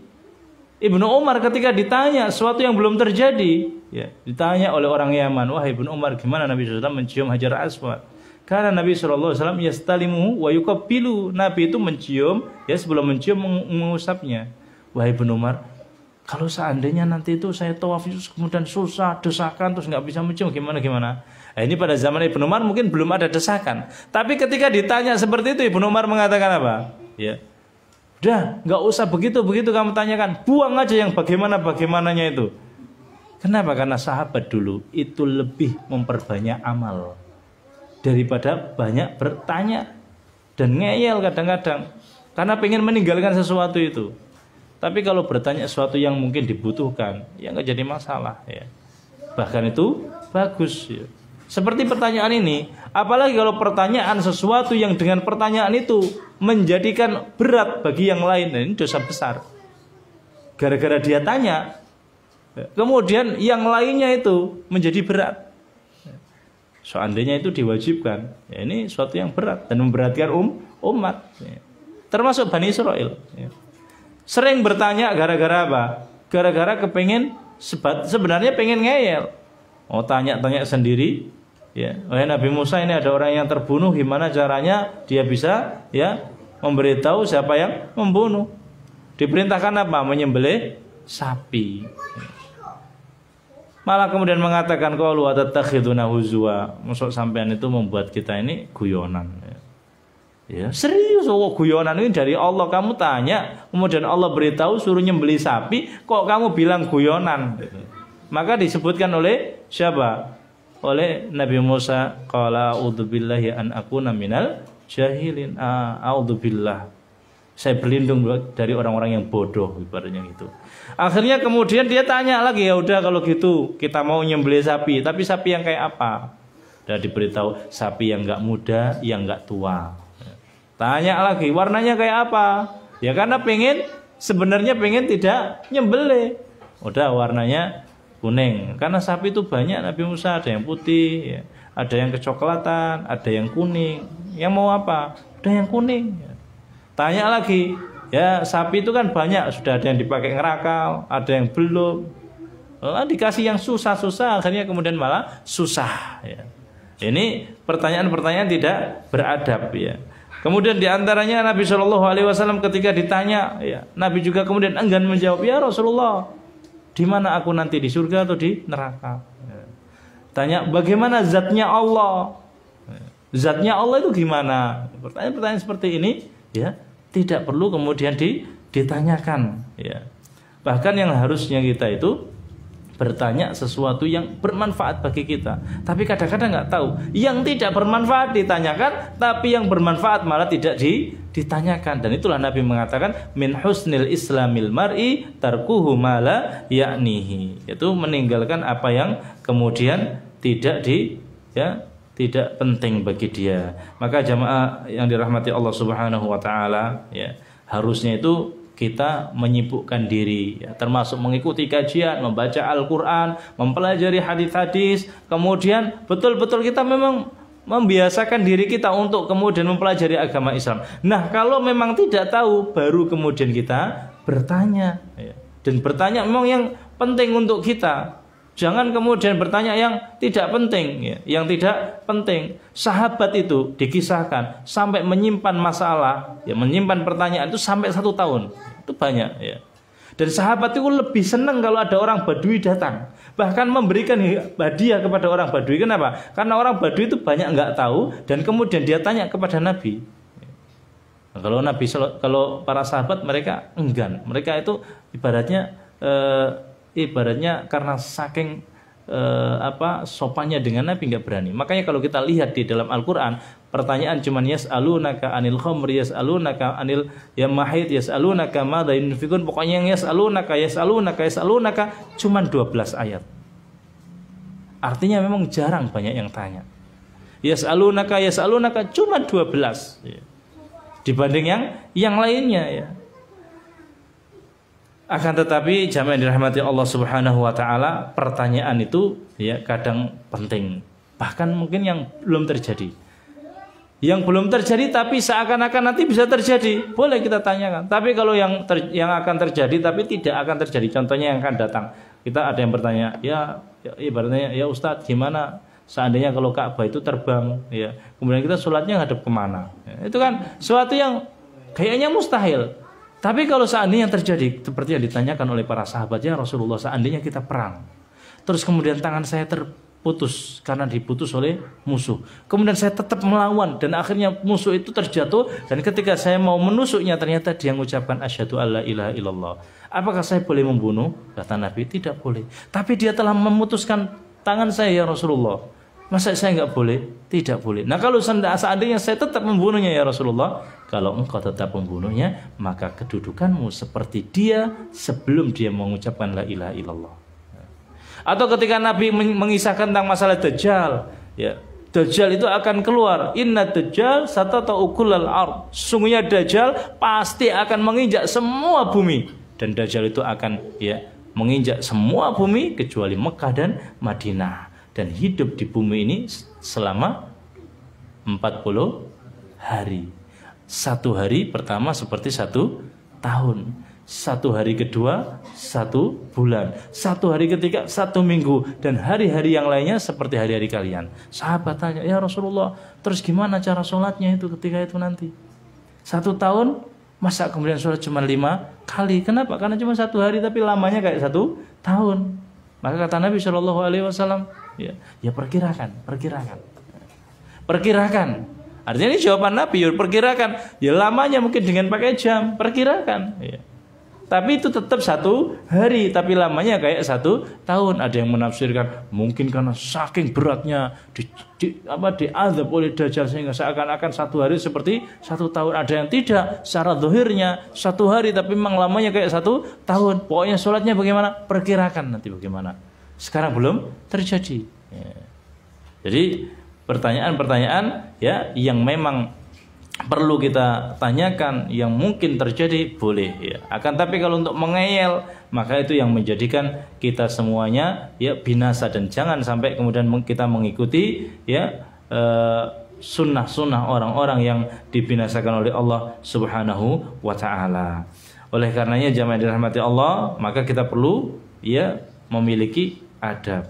[SPEAKER 1] Ibnu Umar ketika ditanya sesuatu yang belum terjadi, ya, ditanya oleh orang Yaman, wahai Ibnu Umar, gimana Nabi SAW mencium Hajar Aswad? Karena Nabi SAW yastalimuhu wa yuqabbilu. Nabi itu mencium, ya sebelum mencium mengusapnya. Wahai Ibnu Umar, kalau seandainya nanti itu saya tawaf kemudian susah, desakan, terus nggak bisa mencium, gimana? Nah, ini pada zaman Ibnu Umar mungkin belum ada desakan. Tapi ketika ditanya seperti itu, Ibnu Umar mengatakan apa? Ya, udah, nggak usah begitu kamu tanyakan, buang aja yang bagaimananya itu. Kenapa? Karena sahabat dulu itu lebih memperbanyak amal daripada banyak bertanya dan ngeyel kadang-kadang karena pengen meninggalkan sesuatu itu. Tapi kalau bertanya sesuatu yang mungkin dibutuhkan, ya nggak jadi masalah, ya. Bahkan itu bagus, ya. Seperti pertanyaan ini, apalagi kalau pertanyaan sesuatu yang dengan pertanyaan itu menjadikan berat bagi yang lain, nah, ini dosa besar. Gara-gara dia tanya, kemudian yang lainnya itu menjadi berat. Seandainya itu diwajibkan, ya ini sesuatu yang berat dan memberatkan umat, ya. Termasuk Bani Israel, ya. Sering bertanya gara-gara apa? Gara-gara kepengen sebenarnya pengen ngeyel. Oh, tanya-tanya sendiri, ya. Wahai Nabi Musa, ini ada orang yang terbunuh, gimana caranya dia bisa ya memberitahu siapa yang membunuh? Diperintahkan apa? Menyembelih sapi. Malah kemudian mengatakan qalu atattakhiduna huzwa. Maksud sampean itu membuat kita ini guyonan, ya. Ya, serius, guyonan ini dari Allah. Kamu tanya, kemudian Allah beritahu suruh nyembelih sapi, kok kamu bilang guyonan? Maka disebutkan oleh siapa? Oleh Nabi Musa, qala a'udzubillahi an akuna minal jahilin. A'udzubillah, saya berlindung dari orang-orang yang bodoh, ibaratnya gitu. Akhirnya kemudian dia tanya lagi, ya udah kalau gitu kita mau nyembelih sapi, tapi sapi yang kayak apa? Udah diberitahu sapi yang enggak muda, yang enggak tua. Tanya lagi, warnanya kayak apa? Ya karena sebenarnya pengen tidak nyembelih. Udah warnanya kuning. Karena sapi itu banyak Nabi Musa, ada yang putih, ya. Ada yang kecoklatan, ada yang kuning. Yang mau apa? Udah yang kuning. Ya. Tanya lagi, ya sapi itu kan banyak, sudah ada yang dipakai ngerakal, ada yang belum. Dikasih yang susah-susah, akhirnya kemudian malah susah. Ya. Ini pertanyaan-pertanyaan tidak beradab, ya. Kemudian diantaranya Nabi SAW ketika ditanya, ya, Nabi juga kemudian enggan menjawab, ya Rasulullah, di mana aku nanti, di surga atau di neraka? Ya. Tanya bagaimana zatnya Allah? Zatnya Allah itu gimana? Pertanyaan-pertanyaan seperti ini, ya, tidak perlu kemudian ditanyakan, ya. Bahkan yang harusnya kita itu bertanya sesuatu yang bermanfaat bagi kita. Tapi kadang-kadang nggak tahu. Yang tidak bermanfaat ditanyakan, tapi yang bermanfaat malah tidak ditanyakan. Dan itulah Nabi mengatakan min husnil islamil mar'i tarkuhu ma la ya'nihi. Itu meninggalkan apa yang kemudian tidak penting bagi dia. Maka jamaah yang dirahmati Allah Subhanahu wa taala, ya, harusnya itu kita menyibukkan diri, ya, termasuk mengikuti kajian, membaca Al-Quran, mempelajari hadis-hadis. Kemudian betul-betul kita memang membiasakan diri kita untuk kemudian mempelajari agama Islam. Nah, kalau memang tidak tahu, baru kemudian kita bertanya, ya. Dan bertanya memang yang penting untuk kita. Jangan kemudian bertanya yang tidak penting, ya. Yang tidak penting. Sahabat itu dikisahkan sampai menyimpan masalah, ya, menyimpan pertanyaan itu sampai 1 tahun. Itu banyak, ya. Dan sahabat itu lebih senang kalau ada orang Badui datang, bahkan memberikan hadiah kepada orang Badui. Kenapa? Karena orang Badui itu banyak nggak tahu, dan kemudian dia tanya kepada Nabi. Nah, kalau para sahabat mereka enggan, mereka itu ibaratnya karena saking sopannya dengan Nabi nggak berani. Makanya kalau kita lihat di dalam Al-Quran, pertanyaan cuman yas'alunaka anil khamr, yas'alunaka anil mahid, yas'alunaka madza yunfikun. Pokoknya yang yas'alunaka cuman 12 ayat. Artinya memang jarang banyak yang tanya. Yas'alunaka cuman 12 ya. Dibanding yang lainnya, ya. Akan tetapi jamaah yang dirahmati Allah Subhanahu wa taala, pertanyaan itu ya kadang penting. Bahkan mungkin yang belum terjadi. Yang belum terjadi tapi seakan-akan nanti bisa terjadi, boleh kita tanyakan. Tapi kalau yang akan terjadi tapi tidak akan terjadi, contohnya yang akan datang. Kita ada yang bertanya, ya ibaratnya, ya Ustadz, gimana seandainya kalau Ka'bah itu terbang, ya. Kemudian kita sholatnya ngadep kemana? Ya, itu kan suatu yang kayaknya mustahil. Tapi kalau seandainya terjadi seperti yang ditanyakan oleh para sahabatnya Rasulullah, seandainya kita perang, terus kemudian tangan saya terputus karena diputus oleh musuh, kemudian saya tetap melawan dan akhirnya musuh itu terjatuh, dan ketika saya mau menusuknya ternyata dia mengucapkan asyhadu alla ilaha illallah, apakah saya boleh membunuh? Kata Nabi, tidak boleh. Tapi dia telah memutuskan tangan saya ya Rasulullah, masa saya nggak boleh? Tidak boleh. Nah kalau seandainya saya tetap membunuhnya ya Rasulullah, kalau engkau tetap membunuhnya, maka kedudukanmu seperti dia sebelum dia mengucapkan la ilaha illallah. Atau ketika Nabi mengisahkan tentang masalah Dajjal, ya, Dajjal itu akan keluar. Inna Dajjal satata'u kullal ard. Sungguhnya Dajjal pasti akan menginjak semua bumi, dan Dajjal itu akan menginjak semua bumi kecuali Mekah dan Madinah, dan hidup di bumi ini selama 40 hari. 1 hari pertama seperti 1 tahun, 1 hari kedua 1 bulan, 1 hari ketiga 1 minggu, dan hari-hari yang lainnya seperti hari-hari kalian. Sahabat tanya, ya Rasulullah, terus gimana cara sholatnya itu ketika itu nanti? 1 tahun, masa kemudian sholat cuma 5 kali? Kenapa? Karena cuma 1 hari tapi lamanya kayak 1 tahun. Maka kata Nabi SAW, ya perkirakan. Artinya ini jawaban Nabi, ya perkirakan. Ya lamanya mungkin dengan pakai jam, perkirakan. Ya. Tapi itu tetap 1 hari, tapi lamanya kayak 1 tahun. Ada yang menafsirkan mungkin karena saking beratnya diazab oleh Dajjal sehingga seakan-akan 1 hari seperti 1 tahun. Ada yang tidak, secara zahirnya 1 hari tapi memang lamanya kayak 1 tahun. Pokoknya sholatnya bagaimana? Perkirakan nanti bagaimana. Sekarang belum terjadi. Ya. Jadi pertanyaan-pertanyaan ya yang memang perlu kita tanyakan, yang mungkin terjadi boleh ya. Akan tapi kalau untuk mengeyel, maka itu yang menjadikan kita semuanya ya binasa, dan jangan sampai kemudian kita mengikuti ya sunnah-sunnah orang-orang yang dibinasakan oleh Allah Subhanahu wa taala. Oleh karenanya jamaah dirahmati Allah, maka kita perlu ya memiliki adab.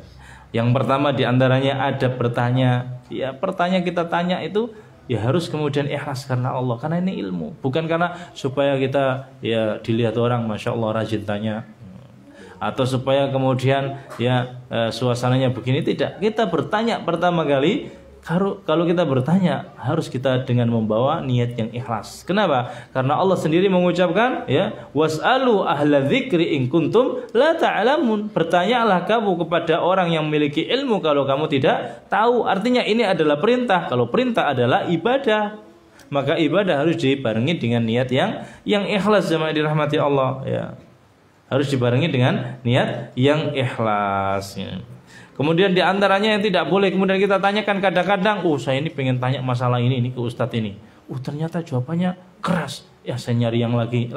[SPEAKER 1] Yang pertama diantaranya adab bertanya. Ya pertanyaan kita tanya itu ya harus kemudian ikhlas karena Allah, karena ini ilmu, bukan karena supaya kita ya dilihat orang masya Allah rajin tanya, atau supaya kemudian ya suasananya begini. Tidak, kita bertanya pertama kali, kalau kita bertanya harus kita dengan membawa niat yang ikhlas. Kenapa? Karena Allah sendiri mengucapkan ya was'alu ahla dzikri in kuntum la ta'lamun. Bertanyalah kamu kepada orang yang memiliki ilmu kalau kamu tidak tahu. Artinya ini adalah perintah. Kalau perintah adalah ibadah, maka ibadah harus dibarengi dengan niat yang ikhlas. Jemaah dirahmati Allah ya. Harus dibarengi dengan niat yang ikhlas ya. Kemudian diantaranya yang tidak boleh kemudian kita tanyakan kadang-kadang, saya ini pengen tanya masalah ini ke ustadz ini. Ternyata jawabannya keras. Ya saya nyari yang lagi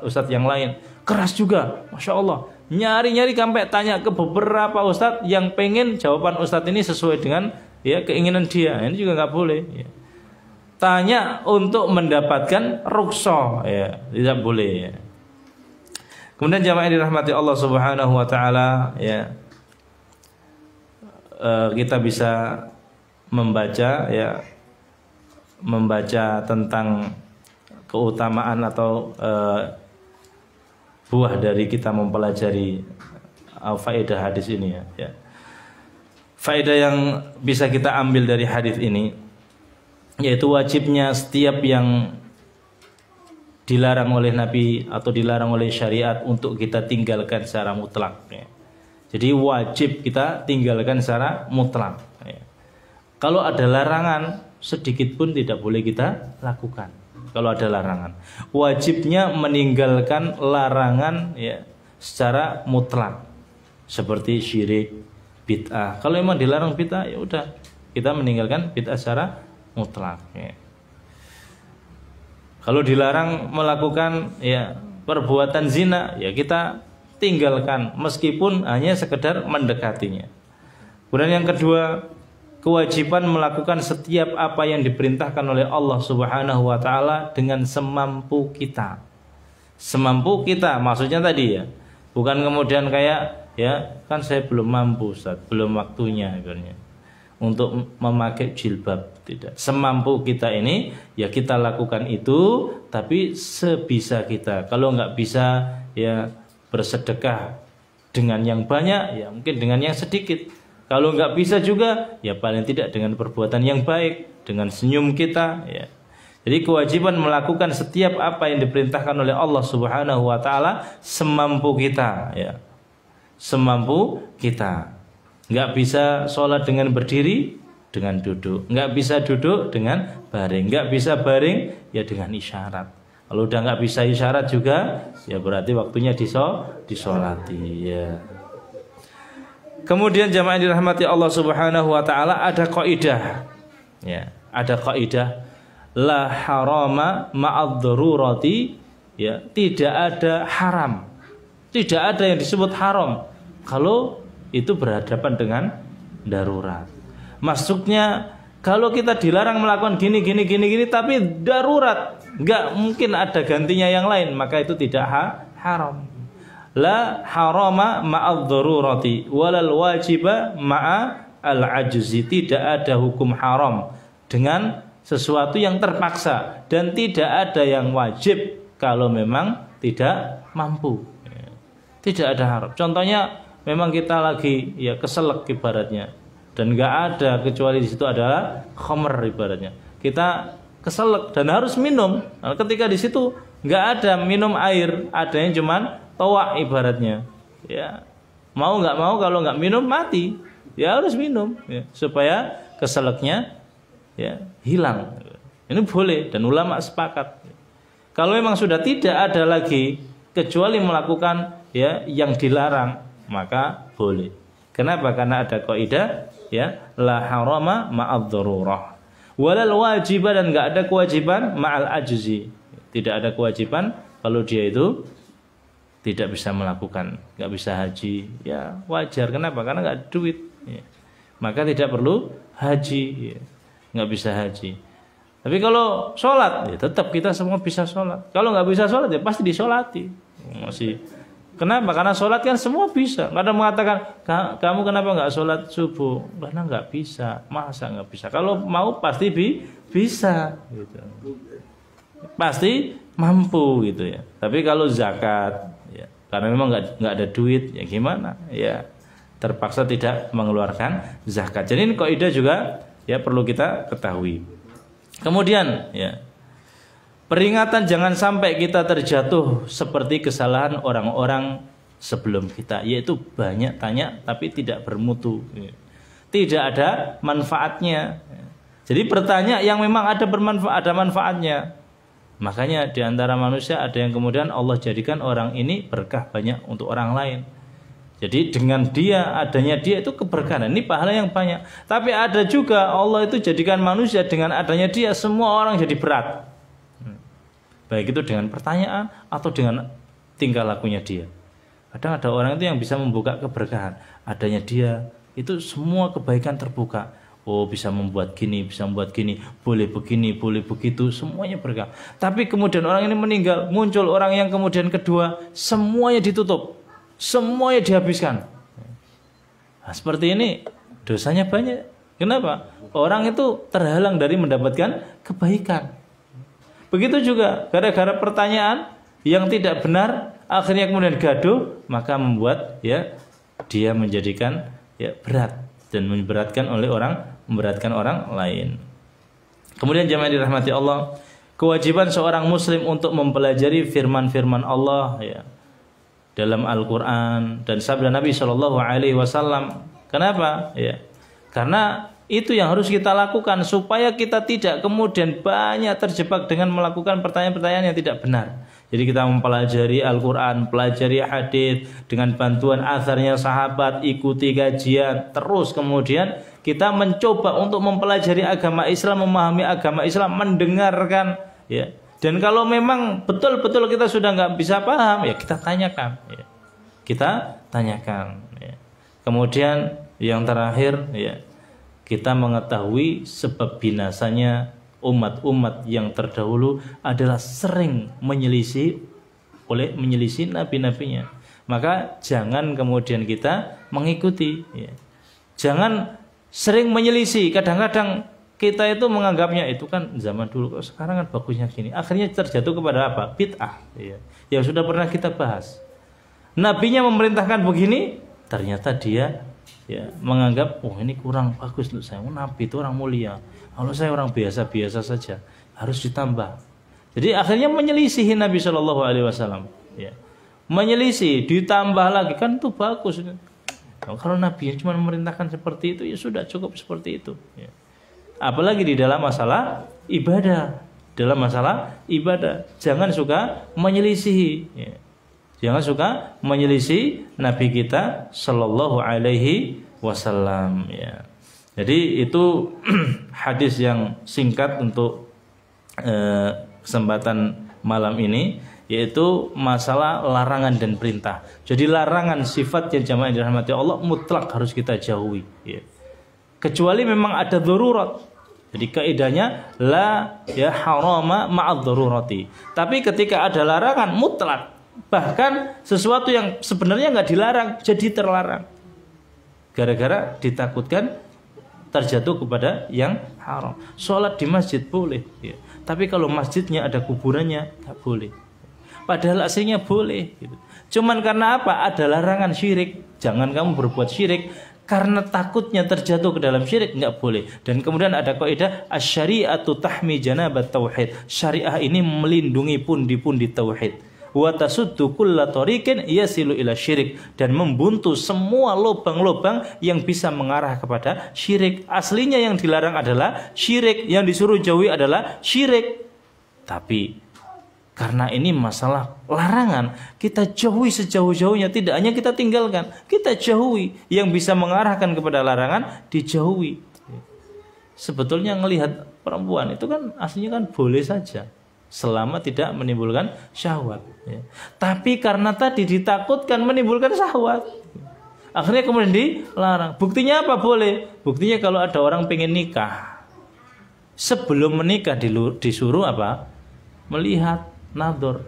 [SPEAKER 1] ustadz yang lain keras juga, masya Allah. Nyari-nyari sampai tanya ke beberapa ustadz yang pengen jawaban ustadz ini sesuai dengan ya keinginan dia. Ini juga nggak boleh. Ya. Tanya untuk mendapatkan rukhsah, ya tidak boleh. Ya. Kemudian jamaah yang dirahmati Allah Subhanahu wa taala, ya. Kita bisa membaca tentang keutamaan atau buah dari kita mempelajari faedah hadis ini, ya. Faedah yang bisa kita ambil dari hadis ini yaitu wajibnya setiap yang dilarang oleh Nabi atau dilarang oleh syariat untuk kita tinggalkan secara mutlak, ya. Jadi wajib kita tinggalkan secara mutlak, ya. Kalau ada larangan sedikit pun tidak boleh kita lakukan. Kalau ada larangan, wajibnya meninggalkan larangan, ya, secara mutlak. Seperti syirik, bid'ah. Kalau memang dilarang bid'ah, ya udah kita meninggalkan bid'ah secara mutlak, ya. Kalau dilarang melakukan, ya, perbuatan zina, ya kita tinggalkan meskipun hanya sekedar mendekatinya. Kemudian yang kedua, kewajiban melakukan setiap apa yang diperintahkan oleh Allah Subhanahu wa taala dengan semampu kita. Semampu kita maksudnya tadi, ya. Bukan kemudian kayak, ya, kan saya belum mampu, Ustaz, belum waktunya ibaratnya untuk memakai jilbab. Tidak. Semampu kita ini, ya kita lakukan itu, tapi sebisa kita. Kalau nggak bisa, ya bersedekah dengan yang banyak, ya mungkin dengan yang sedikit. Kalau nggak bisa juga, ya paling tidak dengan perbuatan yang baik, dengan senyum kita, ya. Jadi kewajiban melakukan setiap apa yang diperintahkan oleh Allah Subhanahu wa taala semampu kita, ya. Semampu kita. Nggak bisa sholat dengan berdiri, dengan duduk. Nggak bisa duduk dengan baring. Nggak bisa baring, ya dengan isyarat. Kalau udah nggak bisa isyarat juga, ya berarti waktunya disolati, ya. Kemudian jamaah yang dirahmati Allah Subhanahu wa taala, ada kaidah, ya, ada kaidah la harama ma'adz-dzarurati, ya, tidak ada haram. Tidak ada yang disebut haram kalau itu berhadapan dengan darurat. Maksudnya kalau kita dilarang melakukan gini tapi darurat, nggak mungkin ada gantinya yang lain, maka itu tidak haram. La harama ma'adz-dzarurati walal wajiba ma'al ajzi. Tidak ada hukum haram dengan sesuatu yang terpaksa, dan tidak ada yang wajib kalau memang tidak mampu. Tidak ada haram. Contohnya memang kita lagi, ya, keselak ibaratnya, dan nggak ada kecuali di situ adalah khamr ibaratnya. Kita keselak dan harus minum. Nah, ketika di situ nggak ada minum air, adanya cuman toak ibaratnya, ya. Mau nggak mau, kalau nggak minum mati, ya harus minum, ya, supaya keselaknya, ya, hilang. Ini boleh dan ulama sepakat. Kalau memang sudah tidak ada lagi kecuali melakukan, ya, yang dilarang, maka boleh. Kenapa? Karena ada kaidah, ya, la harama ma'adz-dzarurah walal wajibah, dan enggak ada kewajiban ma'al ajzi. Tidak ada kewajiban kalau dia itu tidak bisa melakukan, enggak bisa haji, ya wajar. Kenapa? Karena enggak ada duit, ya. Maka tidak perlu haji, ya. Enggak bisa haji. Tapi kalau sholat, ya tetap kita semua bisa sholat. Kalau enggak bisa sholat, ya pasti disolati. Masih. Kenapa? Karena sholat kan semua bisa. Kadang mengatakan, kamu kenapa nggak sholat subuh? Karena nggak bisa. Masa nggak bisa? Kalau mau pasti bisa, gitu. Pasti mampu, gitu, ya. Tapi kalau zakat, ya, karena memang nggak ada duit, ya gimana? Ya terpaksa tidak mengeluarkan zakat. Jadi ini kaidah juga, ya, perlu kita ketahui. Kemudian, ya, peringatan jangan sampai kita terjatuh seperti kesalahan orang-orang sebelum kita, yaitu banyak tanya tapi tidak bermutu, tidak ada manfaatnya. Jadi bertanya yang memang ada bermanfaat, ada manfaatnya. Makanya di antara manusia ada yang kemudian Allah jadikan orang ini berkah banyak untuk orang lain. Jadi dengan adanya dia itu keberkahan, ini pahala yang banyak. Tapi ada juga Allah itu jadikan manusia dengan adanya dia semua orang jadi berat. Baik itu dengan pertanyaan atau dengan tingkah lakunya dia. Kadang ada orang itu yang bisa membuka keberkahan. Adanya dia itu semua kebaikan terbuka. Oh, bisa membuat gini, bisa membuat gini, boleh begini, boleh begitu, semuanya berkah. Tapi kemudian orang ini meninggal, muncul orang yang kemudian kedua, semuanya ditutup, semuanya dihabiskan. Nah, seperti ini dosanya banyak. Kenapa? Orang itu terhalang dari mendapatkan kebaikan. Begitu juga gara-gara pertanyaan yang tidak benar, akhirnya kemudian gaduh, maka membuat ya dia menjadikan ya berat dan memberatkan orang lain. Kemudian jemaah dirahmati Allah, kewajiban seorang muslim untuk mempelajari firman-firman Allah ya dalam Al-Qur'an dan sabda Nabi Shallallahu alaihi wasallam. Kenapa? Ya. Karena itu yang harus kita lakukan supaya kita tidak kemudian banyak terjebak dengan melakukan pertanyaan-pertanyaan yang tidak benar. Jadi kita mempelajari Al-Quran, pelajari hadis dengan bantuan atharnya sahabat, ikuti kajian, terus kemudian kita mencoba untuk mempelajari agama Islam, memahami agama Islam, mendengarkan, ya. Dan kalau memang betul-betul kita sudah nggak bisa paham, ya kita tanyakan, ya. Kita tanyakan. Ya. Kemudian yang terakhir, ya, kita mengetahui sebab binasanya umat-umat yang terdahulu adalah sering menyelisih nabi-nabinya. Maka jangan kemudian kita mengikuti, ya. Jangan sering menyelisih. Kadang-kadang kita itu menganggapnya itu kan zaman dulu, kok sekarang kan bagusnya gini. Akhirnya terjatuh kepada apa? Bid'ah, ya. Yang sudah pernah kita bahas. Nabinya memerintahkan begini, ternyata dia ya menganggap ini kurang bagus untuk saya. Nabi itu orang mulia, kalau saya orang biasa-biasa saja, harus ditambah. Jadi akhirnya menyelisihi Nabi Shallallahu alaihi wasallam, ya. Menyelisih, ditambah lagi, kan itu bagus. Kalau Nabi cuma memerintahkan seperti itu, ya sudah cukup seperti itu, ya. Apalagi di dalam masalah ibadah. Dalam masalah ibadah jangan suka menyelisihi, ya. Jangan suka menyelisih Nabi kita Sallallahu alaihi wasallam, ya. Jadi itu hadis yang singkat untuk kesempatan malam ini, yaitu masalah larangan dan perintah. Jadi larangan sifat yang jamaah yang dirahmati Allah mutlak harus kita jauhi, ya. Kecuali memang ada darurat. Jadi kaidahnya la ya harama ma'ad darurati. Tapi ketika ada larangan mutlak, bahkan sesuatu yang sebenarnya nggak dilarang jadi terlarang gara-gara ditakutkan terjatuh kepada yang haram. Sholat di masjid boleh, ya. Tapi kalau masjidnya ada kuburannya nggak boleh. Padahal aslinya boleh, gitu. Cuman karena apa? Ada larangan syirik. Jangan kamu berbuat syirik. Karena takutnya terjatuh ke dalam syirik, nggak boleh. Dan kemudian ada kaidah asy-syari'atu tahmi janabat tauhid. Syariah ini melindungi pundi-pundi tauhid. Wa tasuddu kulla tariqin yasilu ila syirik, dan membuntu semua lubang-lubang yang bisa mengarah kepada syirik. Aslinya yang dilarang adalah syirik, yang disuruh jauhi adalah syirik. Tapi karena ini masalah larangan, kita jauhi sejauh-jauhnya. Tidak hanya kita tinggalkan, kita jauhi. Yang bisa mengarahkan kepada larangan dijauhi. Sebetulnya ngelihat perempuan itu kan aslinya kan boleh saja, selama tidak menimbulkan syahwat, ya. Tapi karena tadi ditakutkan menimbulkan syahwat, akhirnya kemudian dilarang. Buktinya apa? Boleh. Buktinya kalau ada orang pengen nikah, sebelum menikah disuruh apa? Melihat nador.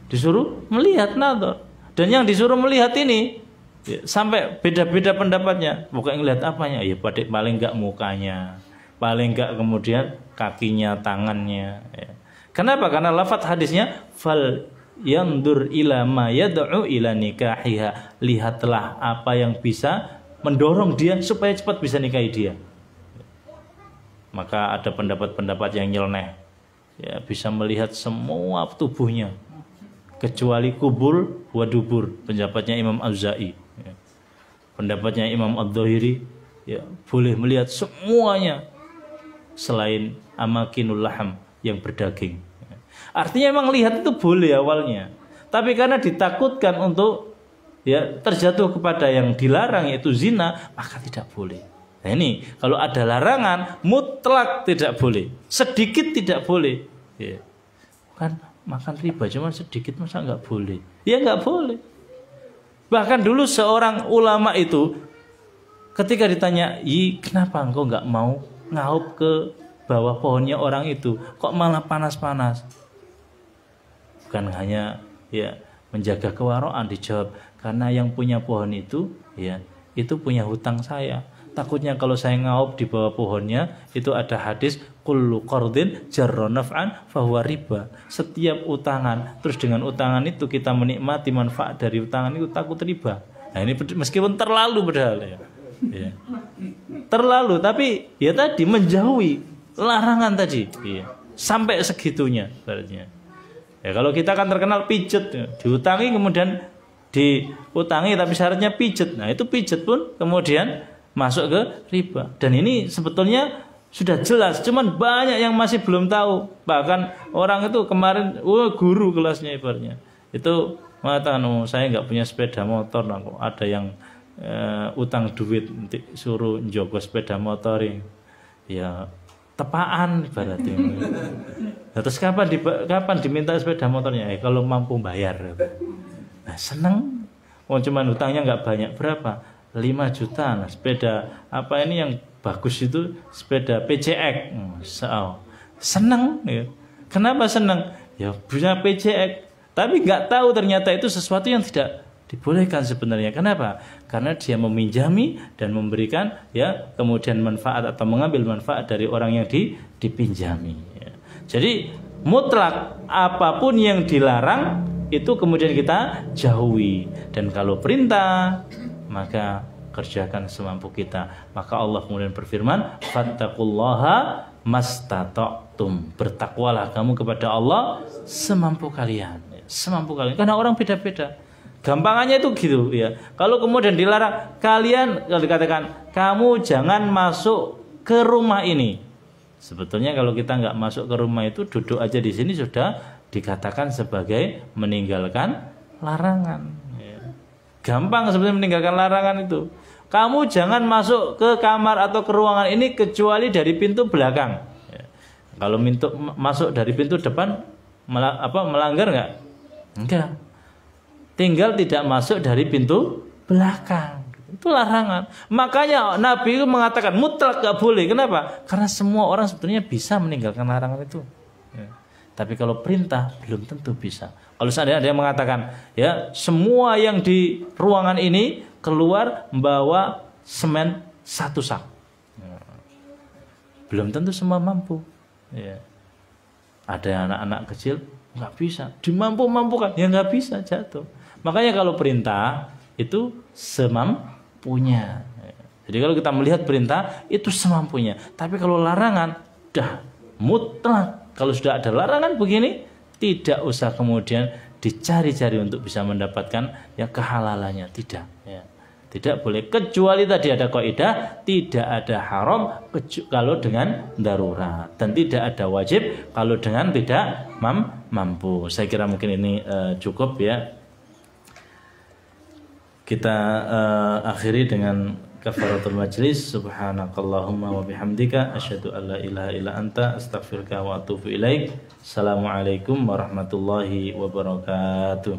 [SPEAKER 1] Disuruh melihat nador. Dan yang disuruh melihat ini, ya, sampai beda-beda pendapatnya. Bukan ngelihat apanya? Ya paling enggak mukanya, paling enggak kemudian kakinya, tangannya, ya. Kenapa? Karena lafaz hadisnya fal yandur ila ma yad'u ila nikahiha. Lihatlah apa yang bisa mendorong dia supaya cepat bisa nikahi dia. Maka ada pendapat-pendapat yang nyeleneh, ya, bisa melihat semua tubuhnya kecuali kubul wa dubur. Pendapatnya Imam Auza'i, ya. Pendapatnya Imam Ad-Dhahiri, ya, boleh melihat semuanya selain amakinul laham, yang berdaging. Artinya memang lihat itu boleh awalnya, tapi karena ditakutkan untuk ya terjatuh kepada yang dilarang yaitu zina, maka tidak boleh. Nah ini kalau ada larangan mutlak tidak boleh, sedikit tidak boleh, ya. Kan makan riba cuma sedikit masa nggak boleh? Ya nggak boleh. Bahkan dulu seorang ulama itu Ketika ditanya, kenapa engkau nggak mau ngaup ke bawah pohonnya orang itu? Kok malah panas-panas? Bukan hanya ya menjaga kewaraan, dijawab karena yang punya pohon itu ya itu punya hutang saya. Takutnya kalau saya ngaup di bawah pohonnya, itu ada hadis kullu qardin jarra naf'an fahuwa riba. Setiap utangan, terus dengan utangan itu kita menikmati manfaat dari utangan itu, takut riba. Nah ini meskipun terlalu padahal ya. Ya. Terlalu, tapi ya tadi menjauhi larangan tadi ya. Sampai segitunya berarti. Ya, kalau kita kan terkenal pijet ya. Diutangi kemudian diutangi tapi syaratnya pijet. Nah itu pijet pun kemudian masuk ke riba. Dan ini sebetulnya sudah jelas, cuman banyak yang masih belum tahu. Bahkan orang itu kemarin guru kelasnya ibaratnya itu mengatakan, saya nggak punya sepeda motor, nah, kok ada yang utang duit nanti suruh njogo sepeda motor ini. Ya tepaan ibaratnya. Nah, terus kapan diminta sepeda motornya? Kalau mampu bayar. Nah, seneng. Cuman hutangnya nggak banyak, berapa? 5 juta. Nah, sepeda apa ini yang bagus itu sepeda PCX. Seneng ya. Kenapa seneng? Ya punya PCX. Tapi nggak tahu ternyata itu sesuatu yang tidak dibolehkan sebenarnya. Kenapa? Karena dia meminjami dan memberikan ya kemudian manfaat atau mengambil manfaat dari orang yang dipinjami ya. Jadi mutlak apapun yang dilarang itu kemudian kita jauhi. Dan kalau perintah maka kerjakan semampu kita. Maka Allah kemudian berfirman, fattaqullaha mastata'tum. Bertakwalah kamu kepada Allah semampu kalian. Semampu kalian. Karena orang beda-beda. Gampangannya itu gitu ya. Kalau kemudian dilarang, kalian kalau dikatakan kamu jangan masuk ke rumah ini. Sebetulnya kalau kita nggak masuk ke rumah itu, duduk aja di sini sudah dikatakan sebagai meninggalkan larangan. Ya. Gampang sebetulnya meninggalkan larangan itu. Kamu jangan masuk ke kamar atau ke ruangan ini kecuali dari pintu belakang. Ya. Kalau masuk dari pintu depan melanggar nggak? Enggak. Tinggal tidak masuk dari pintu belakang. Itu larangan. Makanya Nabi itu mengatakan mutlak gak boleh. Kenapa? Karena semua orang sebetulnya bisa meninggalkan larangan itu. Ya. Tapi kalau perintah belum tentu bisa. Kalau seandainya ada yang mengatakan ya semua yang di ruangan ini keluar membawa semen 1 sak. Ya. Belum tentu semua mampu. Ya. Ada anak-anak kecil nggak bisa, dimampu-mampukan ya nggak bisa, jatuh. Makanya kalau perintah itu semampunya. Jadi kalau kita melihat perintah itu semampunya. Tapi kalau larangan dah mutlak. Kalau sudah ada larangan begini, tidak usah kemudian dicari-cari untuk bisa mendapatkan ya kehalalannya. Tidak. Ya. Tidak boleh. Kecuali tadi ada kaidah, tidak ada haram kalau dengan darurat. Dan tidak ada wajib kalau dengan tidak mampu. Saya kira mungkin ini cukup ya. Kita akhiri dengan kafaratul majlis. Subhanakallahumma wa bihamdika asyhadu an la ilaha illa anta astaghfiruka wa atubu ilaik. Assalamualaikum warahmatullahi wabarakatuh.